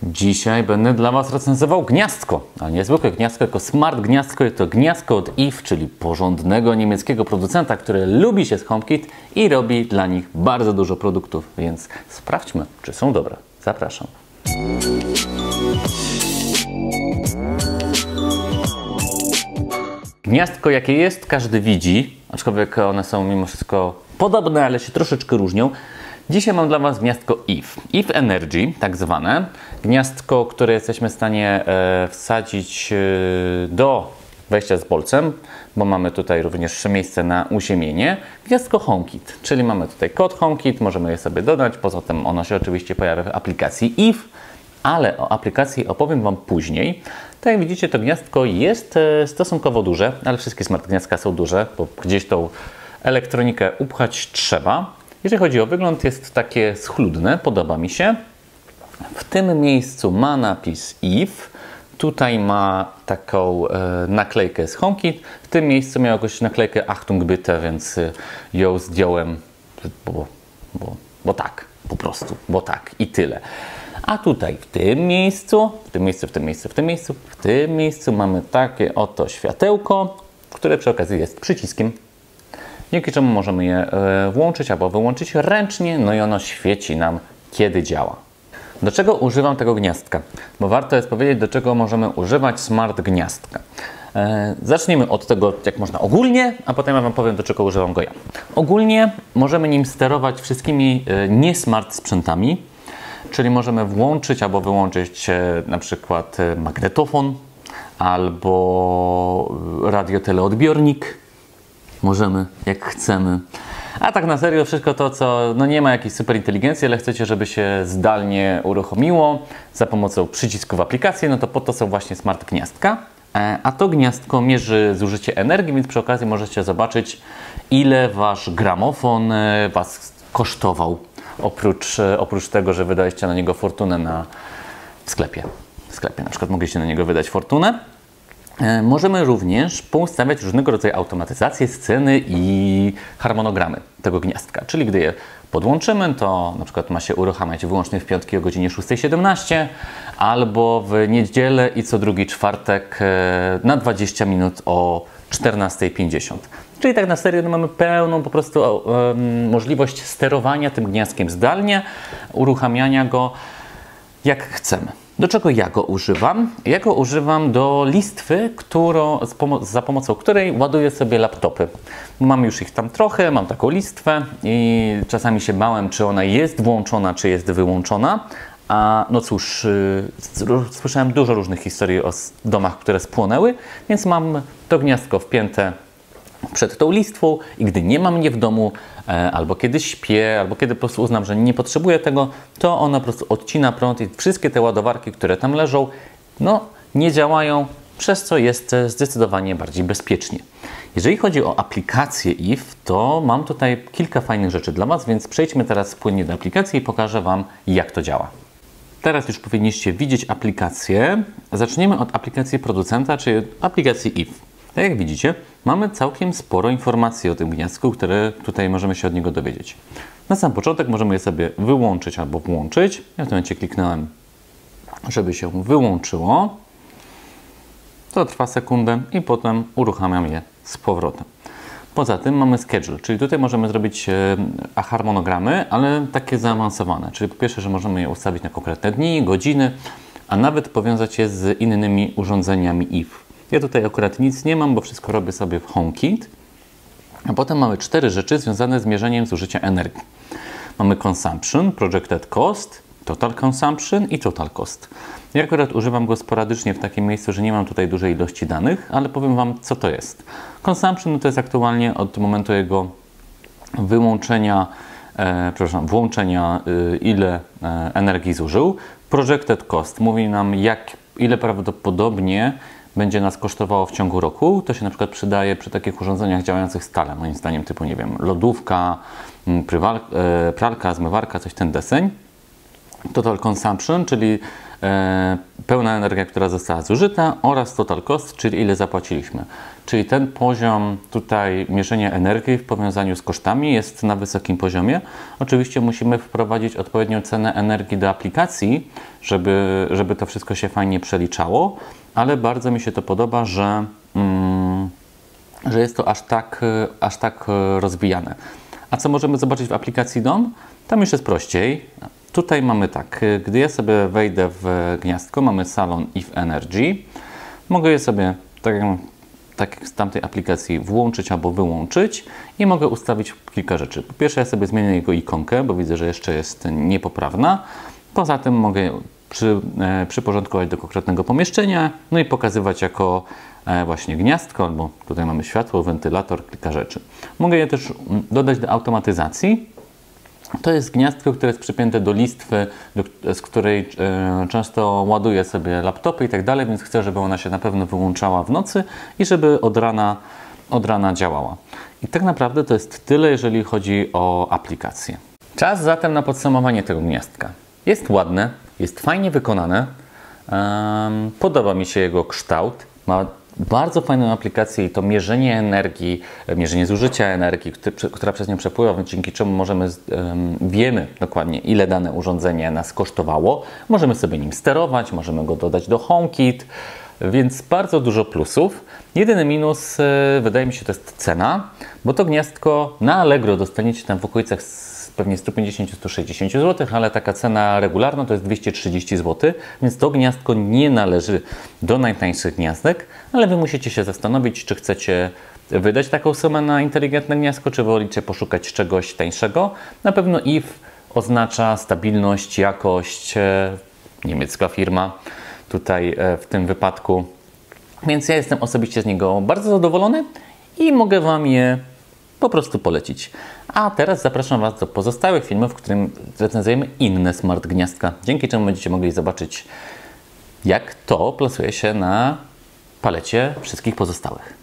Dzisiaj będę dla Was recenzował gniazdko, ale nie zwykłe gniazdko, tylko smart gniazdko. Jest to gniazdko od Eve, czyli porządnego niemieckiego producenta, który lubi się z HomeKit i robi dla nich bardzo dużo produktów, więc sprawdźmy, czy są dobre. Zapraszam. Gniazdko jakie jest, każdy widzi, aczkolwiek one są mimo wszystko podobne, ale się troszeczkę różnią. Dzisiaj mam dla Was gniazdko Eve. Eve Energy, tak zwane. Gniazdko, które jesteśmy w stanie wsadzić do wejścia z bolcem, bo mamy tutaj również miejsce na uziemienie. Gniazdko HomeKit, czyli mamy tutaj kod HomeKit, możemy je sobie dodać. Poza tym ono się oczywiście pojawia w aplikacji Eve, ale o aplikacji opowiem Wam później. Tak jak widzicie, to gniazdko jest stosunkowo duże, ale wszystkie smart gniazdka są duże, bo gdzieś tą elektronikę upchać trzeba. Jeżeli chodzi o wygląd, jest takie schludne, podoba mi się. W tym miejscu ma napis Eve. Tutaj ma taką naklejkę z HomeKit. W tym miejscu miał jakąś naklejkę Achtung bitte, więc ją zdjąłem, bo tak, po prostu, bo tak i tyle. A tutaj w tym miejscu mamy takie oto światełko, które przy okazji jest przyciskiem. Dzięki czemu możemy je włączyć albo wyłączyć ręcznie, no i ono świeci nam, kiedy działa. Do czego używam tego gniazdka? Bo warto jest powiedzieć, do czego możemy używać smart gniazdka. Zacznijmy od tego, jak można ogólnie, a potem ja Wam powiem, do czego używam go ja. Ogólnie możemy nim sterować wszystkimi nie-smart sprzętami, czyli możemy włączyć albo wyłączyć na przykład magnetofon albo radioteleodbiornik. Możemy, jak chcemy. A tak na serio, wszystko to, co nie ma jakiejś super inteligencji, ale chcecie, żeby się zdalnie uruchomiło za pomocą przycisku w aplikacji, no to po to są właśnie smart gniazdka. A to gniazdko mierzy zużycie energii, więc przy okazji możecie zobaczyć, ile Wasz gramofon Was kosztował. Oprócz tego, że wydaliście na niego fortunę w sklepie. W sklepie na przykład mogliście na niego wydać fortunę. Możemy również poustawiać różnego rodzaju automatyzacje, sceny i harmonogramy tego gniazdka. Czyli gdy je podłączymy, to na przykład ma się uruchamiać wyłącznie w piątki o godzinie 6:17 albo w niedzielę i co drugi czwartek na 20 minut o 14:50. Czyli tak na serio mamy pełną po prostu możliwość sterowania tym gniazdkiem zdalnie, uruchamiania go jak chcemy. Do czego ja go używam? Ja go używam do listwy, za pomocą której ładuję sobie laptopy. Mam już ich tam trochę, mam taką listwę i czasami się bałem, czy ona jest włączona, czy jest wyłączona. A no cóż, słyszałem dużo różnych historii o domach, które spłonęły, więc mam to gniazdko wpięte przed tą listwą i gdy nie ma mnie w domu, albo kiedy śpię, albo kiedy po prostu uznam, że nie potrzebuję tego, to ona po prostu odcina prąd i wszystkie te ładowarki, które tam leżą, nie działają, przez co jest zdecydowanie bardziej bezpiecznie. Jeżeli chodzi o aplikację Eve, to mam tutaj kilka fajnych rzeczy dla Was, więc przejdźmy teraz płynnie do aplikacji i pokażę Wam, jak to działa. Teraz już powinniście widzieć aplikację. Zaczniemy od aplikacji producenta, czyli aplikacji Eve. Tak jak widzicie, mamy całkiem sporo informacji o tym gniazdku, które tutaj możemy się od niego dowiedzieć. Na sam początek możemy je sobie wyłączyć albo włączyć. Ja w tym momencie kliknąłem, żeby się wyłączyło. To trwa sekundę i potem uruchamiam je z powrotem. Poza tym mamy schedule, czyli tutaj możemy zrobić harmonogramy, ale takie zaawansowane. Czyli po pierwsze, że możemy je ustawić na konkretne dni, godziny, a nawet powiązać je z innymi urządzeniami Eve. Ja tutaj akurat nic nie mam, bo wszystko robię sobie w HomeKit. A potem mamy 4 rzeczy związane z mierzeniem zużycia energii. Mamy Consumption, Projected Cost, Total Consumption i Total Cost. Ja akurat używam go sporadycznie w takim miejscu, że nie mam tutaj dużej ilości danych, ale powiem Wam, co to jest. Consumption to jest aktualnie od momentu jego włączenia, ile energii zużył. Projected Cost mówi nam, ile prawdopodobnie będzie nas kosztowało w ciągu roku. To się na przykład przydaje przy takich urządzeniach działających stale, moim zdaniem, typu, nie wiem, lodówka, pralka, zmywarka, coś ten deseń. Total Consumption, czyli pełna energia, która została zużyta, oraz Total Cost, czyli ile zapłaciliśmy. Czyli ten poziom tutaj mierzenia energii w powiązaniu z kosztami jest na wysokim poziomie. Oczywiście musimy wprowadzić odpowiednią cenę energii do aplikacji, żeby to wszystko się fajnie przeliczało, ale bardzo mi się to podoba, że jest to aż tak rozwijane. A co możemy zobaczyć w aplikacji DOM? Tam już jest prościej. Tutaj mamy tak, gdy ja sobie wejdę w gniazdko, mamy salon If Energy. Mogę je sobie, tak jak z tamtej aplikacji, włączyć albo wyłączyć i mogę ustawić kilka rzeczy. Po pierwsze, ja sobie zmienię jego ikonkę, bo widzę, że jeszcze jest niepoprawna. Poza tym mogę przyporządkować do konkretnego pomieszczenia, no i pokazywać jako właśnie gniazdko, albo tutaj mamy światło, wentylator, kilka rzeczy. Mogę je też dodać do automatyzacji. To jest gniazdko, które jest przypięte do listwy, z której często ładuję sobie laptopy i tak dalej, więc chcę, żeby ona się na pewno wyłączała w nocy i żeby od rana działała. I tak naprawdę to jest tyle, jeżeli chodzi o aplikację. Czas zatem na podsumowanie tego gniazdka. Jest ładne, jest fajnie wykonane, podoba mi się jego kształt, ma bardzo fajną aplikację i to mierzenie energii, mierzenie zużycia energii, która przez nią przepływa, dzięki czemu wiemy dokładnie, ile dane urządzenie nas kosztowało. Możemy sobie nim sterować, możemy go dodać do HomeKit, więc bardzo dużo plusów. Jedyny minus, wydaje mi się, to jest cena, bo to gniazdko na Allegro dostaniecie tam w okolicach pewnie 150-160 zł, ale taka cena regularna to jest 230 zł, więc to gniazdko nie należy do najtańszych gniazdek, ale Wy musicie się zastanowić, czy chcecie wydać taką sumę na inteligentne gniazdko, czy wolicie poszukać czegoś tańszego. Na pewno If oznacza stabilność, jakość, niemiecka firma tutaj w tym wypadku, więc ja jestem osobiście z niego bardzo zadowolony i mogę Wam je po prostu polecić. A teraz zapraszam Was do pozostałych filmów, w którym recenzujemy inne smart gniazdka, dzięki czemu będziecie mogli zobaczyć, jak to plasuje się na palecie wszystkich pozostałych.